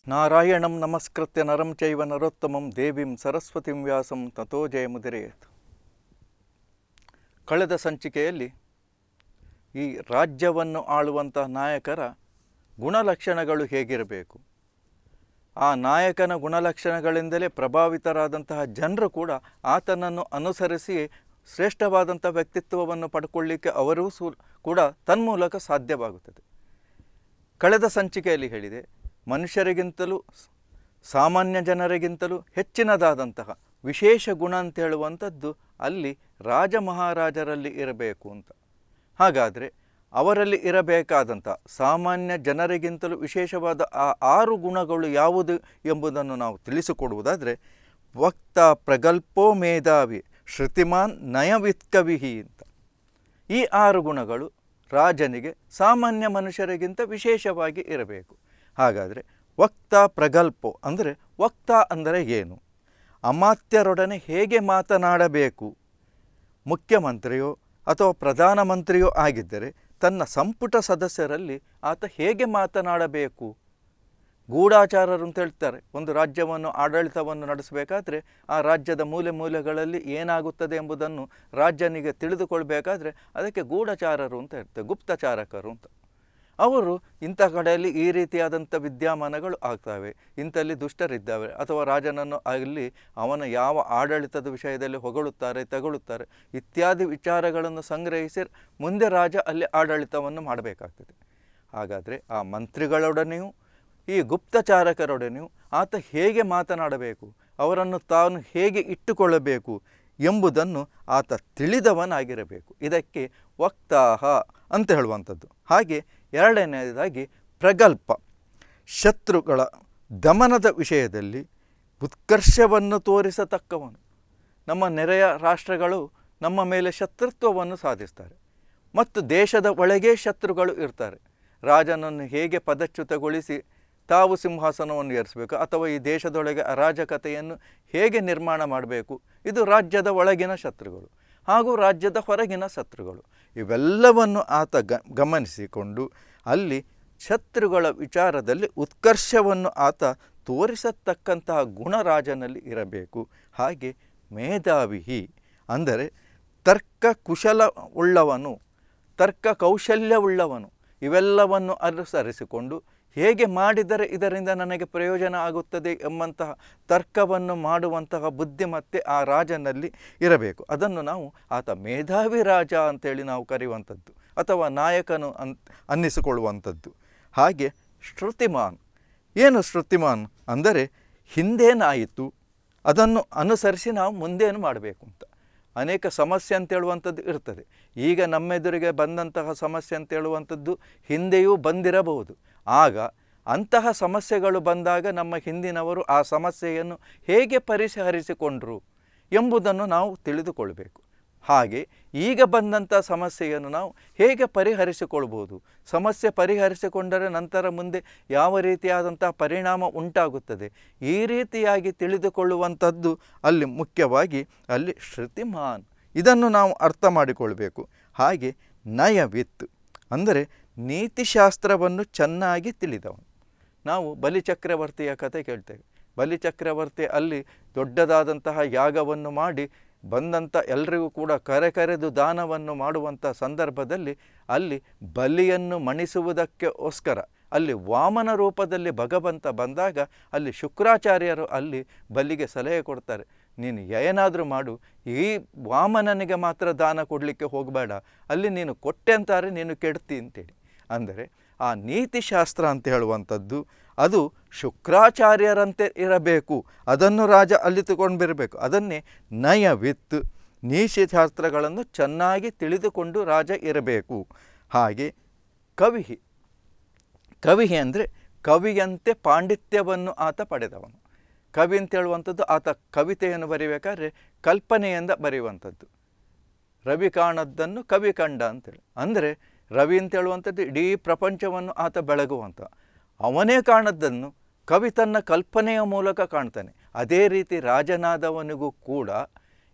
ನಾರಾಯಣಂ ನಮಸ್ಕೃತ್ಯ ನರಂ ಚೈವ ನರೋತ್ತಮಂ ದೇವಿಂ ಸರಸ್ವತಿಂ ವ್ಯಾಸಂ ತಥೋ ಜಯಮುದಿರೇತ್. ಕಳೆದ ಸಂಚಿಕೆಯಲ್ಲಿ ಈ ರಾಜ್ಯವನ್ನು ಆಳುವಂಥ ನಾಯಕರ ಗುಣಲಕ್ಷಣಗಳು ಹೇಗಿರಬೇಕು, ಆ ನಾಯಕನ ಗುಣಲಕ್ಷಣಗಳಿಂದಲೇ ಪ್ರಭಾವಿತರಾದಂತಹ ಜನರು ಕೂಡ ಆತನನ್ನು ಅನುಸರಿಸಿ ಶ್ರೇಷ್ಠವಾದಂಥ ವ್ಯಕ್ತಿತ್ವವನ್ನು ಪಡ್ಕೊಳ್ಳಿಕ್ಕೆ ಅವರೂ ಕೂಡ ತನ್ಮೂಲಕ ಸಾಧ್ಯವಾಗುತ್ತದೆ. ಕಳೆದ ಸಂಚಿಕೆಯಲ್ಲಿ ಹೇಳಿದೆ, ಮನುಷ್ಯರಿಗಿಂತಲೂ ಸಾಮಾನ್ಯ ಜನರಿಗಿಂತಲೂ ಹೆಚ್ಚಿನದಾದಂತಹ ವಿಶೇಷ ಗುಣ ಅಂತ ಹೇಳುವಂಥದ್ದು ಅಲ್ಲಿ ರಾಜ ಮಹಾರಾಜರಲ್ಲಿ ಇರಬೇಕು ಅಂತ. ಹಾಗಾದರೆ ಅವರಲ್ಲಿ ಇರಬೇಕಾದಂಥ ಸಾಮಾನ್ಯ ಜನರಿಗಿಂತಲೂ ವಿಶೇಷವಾದ ಆ 6 ಗುಣಗಳು ಯಾವುದು ಎಂಬುದನ್ನು ನಾವು ತಿಳಿಸಿಕೊಡುವುದಾದರೆ, ವಕ್ತ ಪ್ರಗಲ್ಪೋ ಮೇಧಾವಿ ಶ್ರುತಿಮಾನ್ ನಯವಿತ್ಕವಿಹಿ ಅಂತ. ಈ 6 ಗುಣಗಳು ರಾಜನಿಗೆ ಸಾಮಾನ್ಯ ಮನುಷ್ಯರಿಗಿಂತ ವಿಶೇಷವಾಗಿ ಇರಬೇಕು. ಹಾಗಾದರೆ ವಕ್ತ ಪ್ರಗಲ್ಪೋ ಅಂದರೆ ವಕ್ತ ಅಂದರೆ ಏನು, ಅಮಾತ್ಯರೊಡನೆ ಹೇಗೆ ಮಾತನಾಡಬೇಕು, ಮುಖ್ಯಮಂತ್ರಿಯೋ ಅಥವಾ ಪ್ರಧಾನಮಂತ್ರಿಯೋ ಆಗಿದ್ದರೆ ತನ್ನ ಸಂಪುಟ ಸದಸ್ಯರಲ್ಲಿ ಆತ ಹೇಗೆ ಮಾತನಾಡಬೇಕು. ಗೂಢಾಚಾರರು ಅಂತ ಹೇಳ್ತಾರೆ. ಒಂದು ರಾಜ್ಯವನ್ನು ಆಡಳಿತವನ್ನು ನಡೆಸಬೇಕಾದ್ರೆ ಆ ರಾಜ್ಯದ ಮೂಲೆ ಮೂಲೆಗಳಲ್ಲಿ ಏನಾಗುತ್ತದೆ ಎಂಬುದನ್ನು ರಾಜ್ಯನಿಗೆ ತಿಳಿದುಕೊಳ್ಬೇಕಾದ್ರೆ ಅದಕ್ಕೆ ಗೂಢಚಾರರು ಅಂತ ಹೇಳ್ತಾರೆ, ಗುಪ್ತಚಾರಕರು ಅಂತ. ಅವರು ಇಂಥ ಕಡೆಯಲ್ಲಿ ಈ ರೀತಿಯಾದಂಥ ವಿದ್ಯಮಾನಗಳು ಆಗ್ತವೆ, ಇಂಥಲ್ಲಿ ದುಷ್ಟರಿದ್ದಾವೆ, ಅಥವಾ ರಾಜನನ್ನು ಅಲ್ಲಿ ಅವನ ಯಾವ ಆಡಳಿತದ ವಿಷಯದಲ್ಲಿ ಹೊಗಳುತ್ತಾರೆ ತಗೊಳ್ಳುತ್ತಾರೆ ಇತ್ಯಾದಿ ವಿಚಾರಗಳನ್ನು ಸಂಗ್ರಹಿಸಿ ಮುಂದೆ ರಾಜ ಅಲ್ಲಿ ಆಡಳಿತವನ್ನು ಮಾಡಬೇಕಾಗ್ತದೆ. ಹಾಗಾದರೆ ಆ ಮಂತ್ರಿಗಳೊಡನೆಯೂ ಈ ಗುಪ್ತಚಾರಕರೊಡನೆಯೂ ಆತ ಹೇಗೆ ಮಾತನಾಡಬೇಕು, ಅವರನ್ನು ತಾನು ಹೇಗೆ ಇಟ್ಟುಕೊಳ್ಳಬೇಕು ಎಂಬುದನ್ನು ಆತ ತಿಳಿದವನಾಗಿರಬೇಕು. ಇದಕ್ಕೆ ವಕ್ತಾಹ ಅಂತ ಹೇಳುವಂಥದ್ದು. ಹಾಗೆ ಎರಡನೆಯದಾಗಿ ಪ್ರಗಲ್ಪ, ಶತ್ರುಗಳ ದಮನದ ವಿಷಯದಲ್ಲಿ ಉತ್ಕರ್ಷವನ್ನು ತೋರಿಸತಕ್ಕವನು. ನಮ್ಮ ನೆರೆಯ ರಾಷ್ಟ್ರಗಳು ನಮ್ಮ ಮೇಲೆ ಶತ್ರುತ್ವವನ್ನು ಸಾಧಿಸ್ತಾರೆ ಮತ್ತು ದೇಶದ ಒಳಗೆ ಶತ್ರುಗಳು ಇರ್ತಾರೆ. ರಾಜನನ್ನು ಹೇಗೆ ಪದಚ್ಯುತಗೊಳಿಸಿ ತಾವು ಸಿಂಹಾಸನವನ್ನು ಏರಿಸಬೇಕು ಅಥವಾ ಈ ದೇಶದೊಳಗೆ ಅರಾಜಕತೆಯನ್ನು ಹೇಗೆ ನಿರ್ಮಾಣ ಮಾಡಬೇಕು, ಇದು ರಾಜ್ಯದ ಒಳಗಿನ ಶತ್ರುಗಳು ಹಾಗೂ ರಾಜ್ಯದ ಹೊರಗಿನ ಶತ್ರುಗಳು. ಇವೆಲ್ಲವನ್ನು ಆತ ಗಮನಿಸಿಕೊಂಡು ಅಲ್ಲಿ ಶತ್ರುಗಳ ವಿಚಾರದಲ್ಲಿ ಉತ್ಕರ್ಷವನ್ನು ಆತ ತೋರಿಸತಕ್ಕಂತಹ ಗುಣರಾಜನಲ್ಲಿ ಇರಬೇಕು. ಹಾಗೆ ಮೇಧಾವಿಹಿ ಅಂದರೆ ತರ್ಕ ಕುಶಲವುಳ್ಳವನು, ತರ್ಕ ಕೌಶಲ್ಯವುಳ್ಳವನು. ಇವೆಲ್ಲವನ್ನು ಅನುಸರಿಸಿಕೊಂಡು ಹೇಗೆ ಮಾಡಿದರೆ ಇದರಿಂದ ನನಗೆ ಪ್ರಯೋಜನ ಆಗುತ್ತದೆ ಎಂಬಂತಹ ತರ್ಕವನ್ನು ಮಾಡುವಂತಹ ಬುದ್ಧಿಮತ್ತೆ ಆ ರಾಜನಲ್ಲಿ ಇರಬೇಕು. ಅದನ್ನು ನಾವು ಆತ ಮೇಧಾವಿ ರಾಜ ಅಂತೇಳಿ ನಾವು ಕರೆಯುವಂಥದ್ದು ಅಥವಾ ನಾಯಕನು ಅನ್ನಿಸಿಕೊಳ್ಳುವಂಥದ್ದು. ಹಾಗೆ ಶ್ರುತಿಮಾನ್, ಏನು ಶ್ರುತಿಮಾನ್ ಅಂದರೆ ಹಿಂದೇನಾಯಿತು ಅದನ್ನು ಅನುಸರಿಸಿ ನಾವು ಮುಂದೇನು ಮಾಡಬೇಕು ಅಂತ. ಅನೇಕ ಸಮಸ್ಯೆ ಅಂತೇಳುವಂಥದ್ದು ಇರ್ತದೆ. ಈಗ ನಮ್ಮೆದುರಿಗೆ ಬಂದಂತಹ ಸಮಸ್ಯೆ ಅಂತೇಳುವಂಥದ್ದು ಹಿಂದೆಯೂ ಬಂದಿರಬಹುದು. ಆಗ ಅಂತಹ ಸಮಸ್ಯೆಗಳು ಬಂದಾಗ ನಮ್ಮ ಹಿಂದಿನವರು ಆ ಸಮಸ್ಯೆಯನ್ನು ಹೇಗೆ ಪರಿಹರಿಸಿಕೊಂಡರು ಎಂಬುದನ್ನು ನಾವು ತಿಳಿದುಕೊಳ್ಬೇಕು. ಹಾಗೆ ಈಗ ಬಂದಂಥ ಸಮಸ್ಯೆಯನ್ನು ನಾವು ಹೇಗೆ ಪರಿಹರಿಸಿಕೊಳ್ಬೋದು, ಸಮಸ್ಯೆ ಪರಿಹರಿಸಿಕೊಂಡರೆ ನಂತರ ಮುಂದೆ ಯಾವ ರೀತಿಯಾದಂಥ ಪರಿಣಾಮ ಉಂಟಾಗುತ್ತದೆ, ಈ ರೀತಿಯಾಗಿ ತಿಳಿದುಕೊಳ್ಳುವಂಥದ್ದು ಅಲ್ಲಿ ಮುಖ್ಯವಾಗಿ ಅಲ್ಲಿ ಶ್ರುತಿಮಾನ್. ಇದನ್ನು ನಾವು ಅರ್ಥ ಮಾಡಿಕೊಳ್ಬೇಕು. ಹಾಗೆ ನಯವಿತ್ ಅಂದರೆ ನೀತಿಶಾಸ್ತ್ರವನ್ನು ಚೆನ್ನಾಗಿ ತಿಳಿದವನು. ನಾವು ಬಲಿಚಕ್ರವರ್ತಿಯ ಕಥೆ ಕೇಳ್ತೇವೆ. ಬಲಿಚಕ್ರವರ್ತಿ ಅಲ್ಲಿ ದೊಡ್ಡದಾದಂತಹ ಯಾಗವನ್ನು ಮಾಡಿ ಬಂದಂಥ ಎಲ್ಲರಿಗೂ ಕೂಡ ಕರೆದು ದಾನವನ್ನು ಮಾಡುವಂಥ ಸಂದರ್ಭದಲ್ಲಿ ಅಲ್ಲಿ ಬಲಿಯನ್ನು ಮಣಿಸುವುದಕ್ಕೋಸ್ಕರ ಅಲ್ಲಿ ವಾಮನ ರೂಪದಲ್ಲಿ ಭಗವಂತ ಬಂದಾಗ ಅಲ್ಲಿ ಶುಕ್ರಾಚಾರ್ಯರು ಅಲ್ಲಿ ಬಲಿಗೆ ಸಲಹೆ ಕೊಡ್ತಾರೆ, ನೀನು ಏನಾದರೂ ಮಾಡು, ಈ ವಾಮನನಿಗೆ ಮಾತ್ರ ದಾನ ಕೊಡಲಿಕ್ಕೆ ಹೋಗಬೇಡ, ಅಲ್ಲಿ ನೀನು ಕೊಟ್ಟೆ ಅಂತಾರೆ ನೀನು ಕೆಡ್ತಿ ಅಂತೇಳಿ. ಅಂದರೆ ಆ ನೀತಿಶಾಸ್ತ್ರ ಅಂತ ಹೇಳುವಂಥದ್ದು ಅದು ಶುಕ್ರಾಚಾರ್ಯರಂತೆ ಇರಬೇಕು. ಅದನ್ನು ರಾಜ ಅಲ್ಲಿ ತಗೊಂಡ್ಬಿರಬೇಕು. ಅದನ್ನೇ ನಯವಿತ್, ನೀತಿಶಾಸ್ತ್ರಗಳನ್ನು ಚೆನ್ನಾಗಿ ತಿಳಿದುಕೊಂಡು ರಾಜ ಇರಬೇಕು. ಹಾಗೆ ಕವಿಹಿ, ಕವಿಹಿ ಅಂದರೆ ಕವಿಯಂತೆ ಪಾಂಡಿತ್ಯವನ್ನು ಆತ ಪಡೆದವನು. ಕವಿ ಅಂತ ಹೇಳುವಂಥದ್ದು ಆತ ಕವಿತೆಯನ್ನು ಬರೀಬೇಕಾದ್ರೆ ಕಲ್ಪನೆಯಿಂದ ಬರೆಯುವಂಥದ್ದು. ರವಿ ಕಾಣದ್ದನ್ನು ಕವಿ ಕಂಡ ಅಂತೇಳಿ. ಅಂದರೆ ರವಿ ಅಂತ ಹೇಳುವಂಥದ್ದು ಇಡೀ ಪ್ರಪಂಚವನ್ನು ಆತ ಬೆಳಗುವಂಥ, ಅವನೇ ಕಾಣದ್ದನ್ನು ಕವಿ ತನ್ನ ಕಲ್ಪನೆಯ ಮೂಲಕ ಕಾಣ್ತಾನೆ. ಅದೇ ರೀತಿ ರಾಜನಾದವನಿಗೂ ಕೂಡ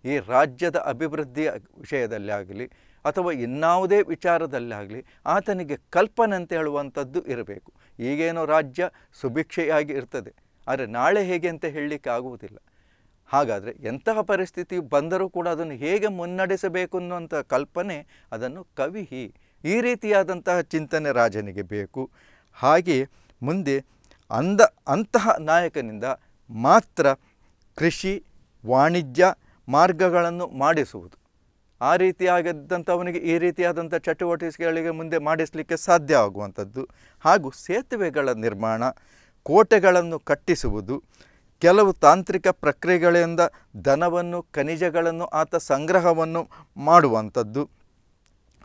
ಈ ರಾಜ್ಯದ ಅಭಿವೃದ್ಧಿಯ ವಿಷಯದಲ್ಲಿ ಆಗಲಿ ಅಥವಾ ಇನ್ಯಾವುದೇ ವಿಚಾರದಲ್ಲಾಗಲಿ ಆತನಿಗೆ ಕಲ್ಪನೆ ಅಂತ ಹೇಳುವಂಥದ್ದು ಇರಬೇಕು. ಈಗೇನೋ ರಾಜ್ಯ ಸುಭಿಕ್ಷೆಯಾಗಿ ಇರ್ತದೆ, ಆದರೆ ನಾಳೆ ಹೇಗೆ ಅಂತ ಹೇಳಲಿಕ್ಕೆ ಆಗುವುದಿಲ್ಲ. ಹಾಗಾದರೆ ಎಂತಹ ಪರಿಸ್ಥಿತಿ ಬಂದರೂ ಕೂಡ ಅದನ್ನು ಹೇಗೆ ಮುನ್ನಡೆಸಬೇಕು ಅನ್ನುವಂಥ ಕಲ್ಪನೆ, ಅದನ್ನು ಕವಿಹಿ, ಈ ರೀತಿಯಾದಂತಹ ಚಿಂತನೆ ರಾಜನಿಗೆ ಬೇಕು. ಹಾಗೆ ಮುಂದೆ ಅಂತಹ ನಾಯಕನಿಂದ ಮಾತ್ರ ಕೃಷಿ ವಾಣಿಜ್ಯ ಮಾರ್ಗಗಳನ್ನು ಮಾಡಿಸುವುದು. ಆ ರೀತಿಯಾದಂಥವನಿಗೆ ಈ ರೀತಿಯಾದಂಥ ಚಟುವಟಿಕೆಗಳಿಗೆ ಮುಂದೆ ಮಾಡಿಸಲಿಕ್ಕೆ ಸಾಧ್ಯ ಆಗುವಂಥದ್ದು. ಹಾಗೂ ಸೇತುವೆಗಳ ನಿರ್ಮಾಣ, ಕೋಟೆಗಳನ್ನು ಕಟ್ಟಿಸುವುದು, ಕೆಲವು ತಾಂತ್ರಿಕ ಪ್ರಕ್ರಿಯೆಗಳಿಂದ ಧನವನ್ನು ಖನಿಜಗಳನ್ನು ಆತ ಸಂಗ್ರಹವನ್ನು ಮಾಡುವಂಥದ್ದು.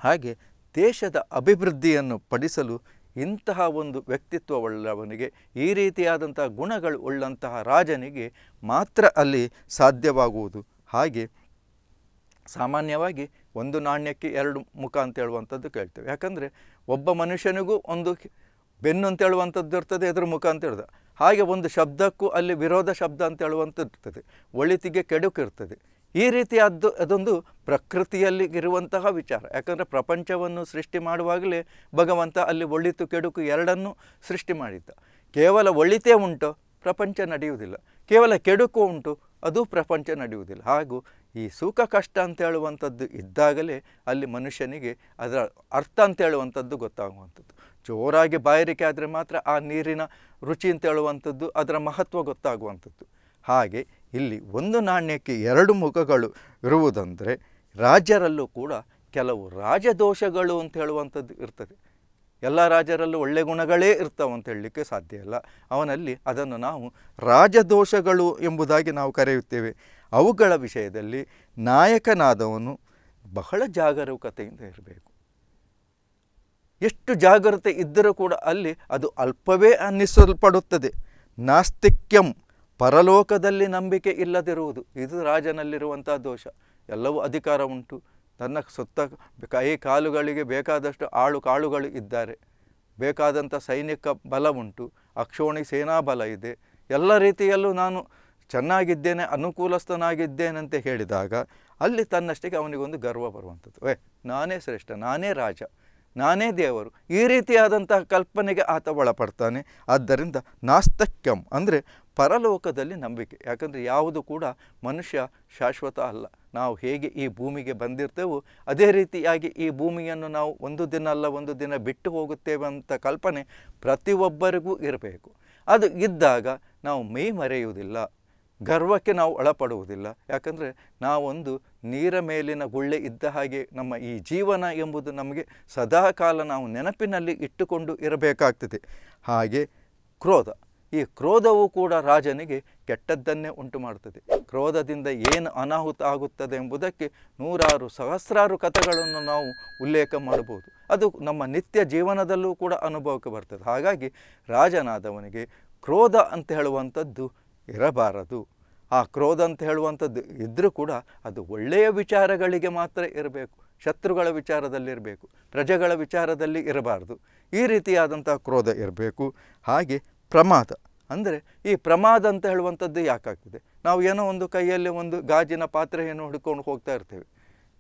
ಹಾಗೆ ದೇಶದ ಅಭಿವೃದ್ಧಿಯನ್ನು ಪಡಿಸಲು ಇಂತಹ ಒಂದು ವ್ಯಕ್ತಿತ್ವವುಳ್ಳವನಿಗೆ, ಈ ರೀತಿಯಾದಂತಹ ಗುಣಗಳು ಉಳ್ಳಂತಹ ರಾಜನಿಗೆ ಮಾತ್ರ ಅಲ್ಲಿ ಸಾಧ್ಯವಾಗುವುದು. ಹಾಗೆ ಸಾಮಾನ್ಯವಾಗಿ ಒಂದು ನಾಣ್ಯಕ್ಕೆ ಎರಡು ಮುಖ ಅಂತ ಹೇಳುವಂಥದ್ದು ಕೇಳ್ತೇವೆ. ಯಾಕಂದರೆ ಒಬ್ಬ ಮನುಷ್ಯನಿಗೂ ಒಂದು ಬೆನ್ನು ಅಂತ ಹೇಳುವಂಥದ್ದು ಇರ್ತದೆ, ಎದುರು ಮುಖ ಅಂತ ಹೇಳೋದು. ಹಾಗೆ ಒಂದು ಶಬ್ದಕ್ಕೂ ಅಲ್ಲಿ ವಿರೋಧ ಶಬ್ದ ಅಂತ ಹೇಳುವಂಥದ್ದು ಇರ್ತದೆ, ಒಳಿತಿಗೆ ಕೆಡುಕು ಇರ್ತದೆ. ಈ ರೀತಿಯಾದ್ದು ಅದೊಂದು ಪ್ರಕೃತಿಯಲ್ಲಿ ಇರುವಂತಹ ವಿಚಾರ. ಯಾಕಂದರೆ ಪ್ರಪಂಚವನ್ನು ಸೃಷ್ಟಿ ಮಾಡುವಾಗಲೇ ಭಗವಂತ ಅಲ್ಲಿ ಒಳಿತು ಕೆಡುಕು ಎರಡನ್ನೂ ಸೃಷ್ಟಿ ಮಾಡಿದ್ದ. ಕೇವಲ ಒಳಿತೇ ಉಂಟು ಪ್ರಪಂಚ ನಡೆಯುವುದಿಲ್ಲ, ಕೇವಲ ಕೆಡುಕು ಉಂಟು ಅದು ಪ್ರಪಂಚ ನಡೆಯುವುದಿಲ್ಲ. ಹಾಗೂ ಈ ಸುಖ ಕಷ್ಟ ಅಂತ ಹೇಳುವಂಥದ್ದು ಇದ್ದಾಗಲೇ ಅಲ್ಲಿ ಮನುಷ್ಯನಿಗೆ ಅದರ ಅರ್ಥ ಅಂತ ಹೇಳುವಂಥದ್ದು ಗೊತ್ತಾಗುವಂಥದ್ದು. ಜೋರಾಗಿ ಬಾಯಾರಿಕೆ ಆದರೆ ಮಾತ್ರ ಆ ನೀರಿನ ರುಚಿ ಅಂತ ಹೇಳುವಂಥದ್ದು, ಅದರ ಮಹತ್ವ ಗೊತ್ತಾಗುವಂಥದ್ದು. ಹಾಗೆ ಇಲ್ಲಿ ಒಂದು ನಾಣ್ಯಕ್ಕೆ ಎರಡು ಮುಖಗಳು ಇರುವುದಂದರೆ ರಾಜರಲ್ಲೂ ಕೂಡ ಕೆಲವು ರಾಜದೋಷಗಳು ಅಂತ ಹೇಳುವಂಥದ್ದು ಇರ್ತದೆ. ಎಲ್ಲ ರಾಜರಲ್ಲೂ ಒಳ್ಳೆ ಗುಣಗಳೇ ಇರ್ತಾವೆ ಅಂತ ಹೇಳಲಿಕ್ಕೆ ಸಾಧ್ಯ ಇಲ್ಲ. ಅವನಲ್ಲಿ ಅದನ್ನು ನಾವು ರಾಜದೋಷಗಳು ಎಂಬುದಾಗಿ ನಾವು ಕರೆಯುತ್ತೇವೆ. ಅವುಗಳ ವಿಷಯದಲ್ಲಿ ನಾಯಕನಾದವನು ಬಹಳ ಜಾಗರೂಕತೆಯಿಂದ ಇರಬೇಕು. ಎಷ್ಟು ಜಾಗರೂಕತೆ ಇದ್ದರೂ ಕೂಡ ಅಲ್ಲಿ ಅದು ಅಲ್ಪವೇ ಅನ್ನಿಸಲ್ಪಡುತ್ತದೆ. ನಾಸ್ತಿಕ್ಯಂ, ಪರಲೋಕದಲ್ಲಿ ನಂಬಿಕೆ ಇಲ್ಲದಿರುವುದು, ಇದು ರಾಜನಲ್ಲಿರುವಂಥ ದೋಷ. ಎಲ್ಲವೂ ಅಧಿಕಾರ ಉಂಟು, ತನ್ನ ಸುತ್ತ ಕೈ ಕಾಲುಗಳಿಗೆ ಬೇಕಾದಷ್ಟು ಕಾಳುಗಳು ಇದ್ದಾರೆ, ಬೇಕಾದಂಥ ಸೈನಿಕ ಬಲ ಉಂಟು, ಅಕ್ಷೋಣಿ ಸೇನಾ ಬಲ ಇದೆ, ಎಲ್ಲ ರೀತಿಯಲ್ಲೂ ನಾನು ಚೆನ್ನಾಗಿದ್ದೇನೆ, ಅನುಕೂಲಸ್ಥನಾಗಿದ್ದೇನೆಂತ ಹೇಳಿದಾಗ ಅಲ್ಲಿ ತನ್ನಷ್ಟಕ್ಕೆ ಅವನಿಗೊಂದು ಗರ್ವ ಬರುವಂಥದ್ದು. ನಾನೇ ಶ್ರೇಷ್ಠ, ನಾನೇ ರಾಜ, ನಾನೇ ದೇವರು, ಈ ರೀತಿಯಾದಂತಹ ಕಲ್ಪನೆಗೆ ಆತ ಒಳಪಡ್ತಾನೆ. ಆದ್ದರಿಂದ ನಾಸ್ತಿಕ್ಯಂ ಅಂದರೆ ಪರಲೋಕದಲ್ಲಿ ನಂಬಿಕೆ. ಯಾಕಂದರೆ ಯಾವುದು ಕೂಡ ಮನುಷ್ಯ ಶಾಶ್ವತ ಅಲ್ಲ. ನಾವು ಹೇಗೆ ಈ ಭೂಮಿಗೆ ಬಂದಿರ್ತೇವೋ ಅದೇ ರೀತಿಯಾಗಿ ಈ ಭೂಮಿಯನ್ನು ನಾವು ಒಂದು ದಿನ ಅಲ್ಲ ಒಂದು ದಿನ ಬಿಟ್ಟು ಹೋಗುತ್ತೇವೆ ಅಂತ ಕಲ್ಪನೆ ಪ್ರತಿಯೊಬ್ಬರಿಗೂ ಇರಬೇಕು. ಅದು ಇದ್ದಾಗ ನಾವು ಮೈ ಮರೆಯುವುದಿಲ್ಲ, ಗರ್ವಕ್ಕೆ ನಾವು ಒಳಪಡುವುದಿಲ್ಲ. ಯಾಕಂದರೆ ನಾವೊಂದು ನೀರ ಮೇಲಿನ ಗುಳ್ಳೆ ಇದ್ದ ಹಾಗೆ ನಮ್ಮ ಈ ಜೀವನ ಎಂಬುದು ನಮಗೆ ಸದಾಕಾಲ ನಾವು ನೆನಪಿನಲ್ಲಿ ಇಟ್ಟುಕೊಂಡು ಇರಬೇಕಾಗ್ತದೆ. ಹಾಗೆ ಕ್ರೋಧ, ಈ ಕ್ರೋಧವೂ ಕೂಡ ರಾಜನಿಗೆ ಕೆಟ್ಟದ್ದನ್ನೇ ಉಂಟು ಮಾಡುತ್ತದೆ. ಕ್ರೋಧದಿಂದ ಏನು ಅನಾಹುತ ಆಗುತ್ತದೆ ಎಂಬುದಕ್ಕೆ ನೂರಾರು ಸಹಸ್ರಾರು ಕಥೆಗಳನ್ನು ನಾವು ಉಲ್ಲೇಖ ಮಾಡಬಹುದು. ಅದು ನಮ್ಮ ನಿತ್ಯ ಜೀವನದಲ್ಲೂ ಕೂಡ ಅನುಭವಕ್ಕೆ ಬರ್ತದೆ. ಹಾಗಾಗಿ ರಾಜನಾದವನಿಗೆ ಕ್ರೋಧ ಅಂತ ಹೇಳುವಂಥದ್ದು ಇರಬಾರದು. ಆ ಕ್ರೋಧ ಅಂತ ಹೇಳುವಂಥದ್ದು ಇದ್ದರೂ ಕೂಡ ಅದು ಒಳ್ಳೆಯ ವಿಚಾರಗಳಿಗೆ ಮಾತ್ರ ಇರಬೇಕು, ಶತ್ರುಗಳ ವಿಚಾರದಲ್ಲಿರಬೇಕು, ಪ್ರಜೆಗಳ ವಿಚಾರದಲ್ಲಿ ಇರಬಾರ್ದು. ಈ ರೀತಿಯಾದಂಥ ಕ್ರೋಧ ಇರಬೇಕು. ಹಾಗೆ ಪ್ರಮಾದ ಅಂದರೆ ಈ ಪ್ರಮಾದ ಅಂತ ಹೇಳುವಂಥದ್ದು ಯಾಕಾಗ್ತದೆ? ನಾವು ಏನೋ ಒಂದು ಕೈಯಲ್ಲಿ ಒಂದು ಗಾಜಿನ ಪಾತ್ರೆಯನ್ನು ಹಿಡ್ಕೊಂಡು ಹೋಗ್ತಾ ಇರ್ತೇವೆ,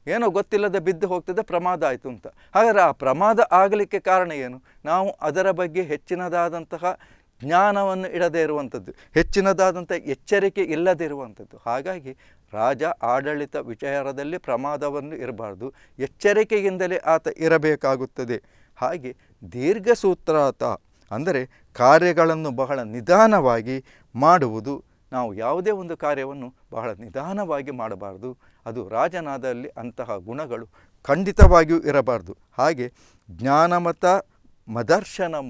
ಏನೋ ಗೊತ್ತಿಲ್ಲದೆ ಬಿದ್ದು ಹೋಗ್ತದೆ, ಪ್ರಮಾದ ಆಯಿತು ಅಂತ. ಹಾಗಾದರೆ ಆ ಪ್ರಮಾದ ಆಗಲಿಕ್ಕೆ ಕಾರಣ ಏನು? ನಾವು ಅದರ ಬಗ್ಗೆ ಹೆಚ್ಚಿನದಾದಂತಹ ಜ್ಞಾನವನ್ನು ಇಡದೇ ಇರುವಂಥದ್ದು, ಹೆಚ್ಚಿನದಾದಂಥ ಎಚ್ಚರಿಕೆ ಇಲ್ಲದೇ ಇರುವಂಥದ್ದು. ಹಾಗಾಗಿ ರಾಜ ಆಡಳಿತ ವಿಚಾರದಲ್ಲಿ ಪ್ರಮಾದವನ್ನು ಇರಬಾರ್ದು, ಎಚ್ಚರಿಕೆಯಿಂದಲೇ ಆತ ಇರಬೇಕಾಗುತ್ತದೆ. ಹಾಗೆ ದೀರ್ಘಸೂತ್ರಾತ ಅಂದರೆ ಕಾರ್ಯಗಳನ್ನು ಬಹಳ ನಿಧಾನವಾಗಿ ಮಾಡುವುದು. ನಾವು ಯಾವುದೇ ಒಂದು ಕಾರ್ಯವನ್ನು ಬಹಳ ನಿಧಾನವಾಗಿ ಮಾಡಬಾರ್ದು. ಅದು ರಾಜನಾದಲ್ಲಿ ಅಂತಹ ಗುಣಗಳು ಖಂಡಿತವಾಗಿಯೂ ಇರಬಾರ್ದು. ಹಾಗೆ ಜ್ಞಾನಮತ ಮದರ್ಶನಂ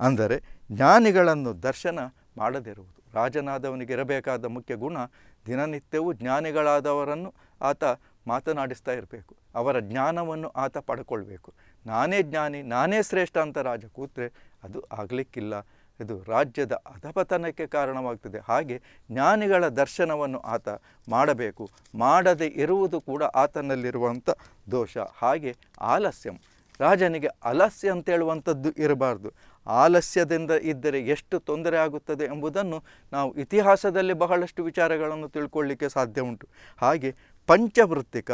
ಅಂದರೆ ಜ್ಞಾನಿಗಳನ್ನು ದರ್ಶನ ಮಾಡದಿರುವುದು. ರಾಜನಾದವನಿಗೆ ಇರಬೇಕಾದ ಮುಖ್ಯ ಗುಣ ದಿನನಿತ್ಯವೂ ಜ್ಞಾನಿಗಳಾದವರನ್ನು ಆತ ಮಾತನಾಡಿಸ್ತಾ ಇರಬೇಕು, ಅವರ ಜ್ಞಾನವನ್ನು ಆತ ಪಡ್ಕೊಳ್ಬೇಕು. ನಾನೇ ಜ್ಞಾನಿ, ನಾನೇ ಶ್ರೇಷ್ಠ ಅಂತ ರಾಜ ಕೂತ್ರೆ ಅದು ಆಗಲಿಕ್ಕಿಲ್ಲ, ಇದು ರಾಜ್ಯದ ಅಧಪತನಕ್ಕೆ ಕಾರಣವಾಗ್ತದೆ. ಹಾಗೆ ಜ್ಞಾನಿಗಳ ದರ್ಶನವನ್ನು ಆತ ಮಾಡಬೇಕು, ಮಾಡದೇ ಇರುವುದು ಕೂಡ ಆತನಲ್ಲಿರುವಂಥ ದೋಷ. ಹಾಗೆ ಆಲಸ್ಯಂ, ರಾಜನಿಗೆ ಆಲಸ್ಯ ಅಂತೇಳುವಂಥದ್ದು ಇರಬಾರ್ದು. ಆಲಸ್ಯದಿಂದ ಇದ್ದರೆ ಎಷ್ಟು ತೊಂದರೆ ಆಗುತ್ತದೆ ಎಂಬುದನ್ನು ನಾವು ಇತಿಹಾಸದಲ್ಲಿ ಬಹಳಷ್ಟು ವಿಚಾರಗಳನ್ನು ತಿಳ್ಕೊಳ್ಳಿಕ್ಕೆ ಸಾಧ್ಯ ಉಂಟು. ಹಾಗೆ ಪಂಚವೃತ್ತಿಕ,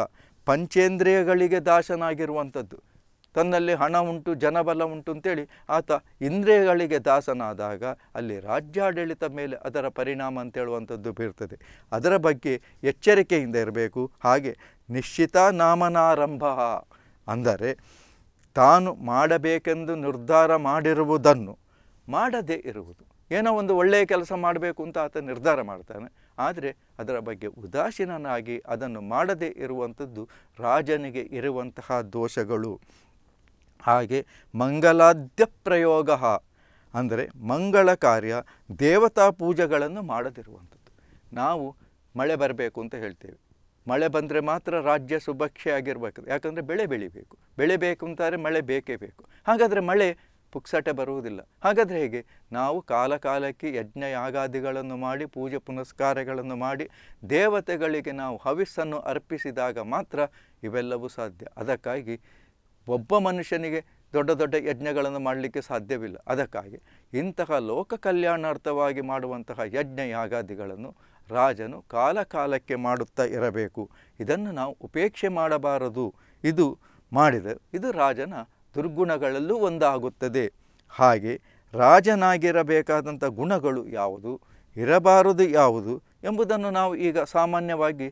ಪಂಚೇಂದ್ರಿಯಗಳಿಗೆ ದಾಸನಾಗಿರುವಂಥದ್ದು. ತನ್ನಲ್ಲಿ ಹಣ ಉಂಟು, ಜನಬಲ ಉಂಟು ಅಂತೇಳಿ ಆತ ಇಂದ್ರಿಯಗಳಿಗೆ ದಾಸನಾದಾಗ ಅಲ್ಲಿ ರಾಜ್ಯಾಡಳಿತ ಮೇಲೆ ಅದರ ಪರಿಣಾಮ ಅಂತೇಳುವಂಥದ್ದು ಬೀರ್ತದೆ. ಅದರ ಬಗ್ಗೆ ಎಚ್ಚರಿಕೆಯಿಂದ ಇರಬೇಕು. ಹಾಗೆ ನಿಶ್ಚಿತ ನಾಮನಾರಂಭ ಅಂದರೆ ತಾನು ಮಾಡಬೇಕೆಂದು ನಿರ್ಧಾರ ಮಾಡಿರುವುದನ್ನು ಮಾಡದೇ ಇರುವುದು. ಏನೋ ಒಂದು ಒಳ್ಳೆಯ ಕೆಲಸ ಮಾಡಬೇಕು ಅಂತ ಆತ ನಿರ್ಧಾರ ಮಾಡ್ತಾನೆ, ಆದರೆ ಅದರ ಬಗ್ಗೆ ಉದಾಸೀನನಾಗಿ ಅದನ್ನು ಮಾಡದೇ ಇರುವಂಥದ್ದು ರಾಜನಿಗೆ ಇರುವಂತಹ ದೋಷಗಳು. ಹಾಗೆ ಮಂಗಲಾದ್ಯ ಪ್ರಯೋಗ ಅಂದರೆ ಮಂಗಳ ಕಾರ್ಯ ದೇವತಾ ಪೂಜೆಗಳನ್ನು ಮಾಡದಿರುವಂಥದ್ದು. ನಾವು ಮಳೆ ಬರಬೇಕು ಅಂತ ಹೇಳ್ತೇವೆ, ಮಳೆ ಬಂದರೆ ಮಾತ್ರ ರಾಜ್ಯ ಸುಭಕ್ಷೆ ಆಗಿರಬೇಕು. ಯಾಕಂದರೆ ಬೆಳೆ ಬೆಳಿಬೇಕು, ಬೆಳೆ ಬೇಕು ಅಂತಾರೆ ಮಳೆ ಬೇಕೇ ಬೇಕು. ಹಾಗಾದರೆ ಮಳೆ ಪುಕ್ಸಟೆ ಬರುವುದಿಲ್ಲ. ಹಾಗಾದರೆ ಹೇಗೆ? ನಾವು ಕಾಲಕಾಲಕ್ಕೆ ಯಜ್ಞ ಯಾಗಾದಿಗಳನ್ನು ಮಾಡಿ ಪೂಜೆ ಪುನಸ್ಕಾರಗಳನ್ನು ಮಾಡಿ ದೇವತೆಗಳಿಗೆ ನಾವು ಹವಿಸ್ಸನ್ನು ಅರ್ಪಿಸಿದಾಗ ಮಾತ್ರ ಇವೆಲ್ಲವೂ ಸಾಧ್ಯ. ಅದಕ್ಕಾಗಿ ಒಬ್ಬ ಮನುಷ್ಯನಿಗೆ ದೊಡ್ಡ ದೊಡ್ಡ ಯಜ್ಞಗಳನ್ನು ಮಾಡಲಿಕ್ಕೆ ಸಾಧ್ಯವಿಲ್ಲ. ಅದಕ್ಕಾಗಿ ಇಂತಹ ಲೋಕ ಕಲ್ಯಾಣಾರ್ಥವಾಗಿ ಮಾಡುವಂತಹ ಯಜ್ಞ ಯಾಗಾದಿಗಳನ್ನು ರಾಜನು ಕಾಲಕಾಲಕ್ಕೆ ಮಾಡುತ್ತಾ ಇರಬೇಕು. ಇದನ್ನು ನಾವು ಉಪೇಕ್ಷೆ ಮಾಡಬಾರದು. ಇದು ಮಾಡಿದರೆ ಇದು ರಾಜನ ದುರ್ಗುಣಗಳಲ್ಲೂ ಒಂದಾಗುತ್ತದೆ. ಹಾಗೆ ರಾಜನಾಗಿರಬೇಕಾದಂಥ ಗುಣಗಳು ಯಾವುದು, ಇರಬಾರದು ಯಾವುದು ಎಂಬುದನ್ನು ನಾವು ಈಗ ಸಾಮಾನ್ಯವಾಗಿ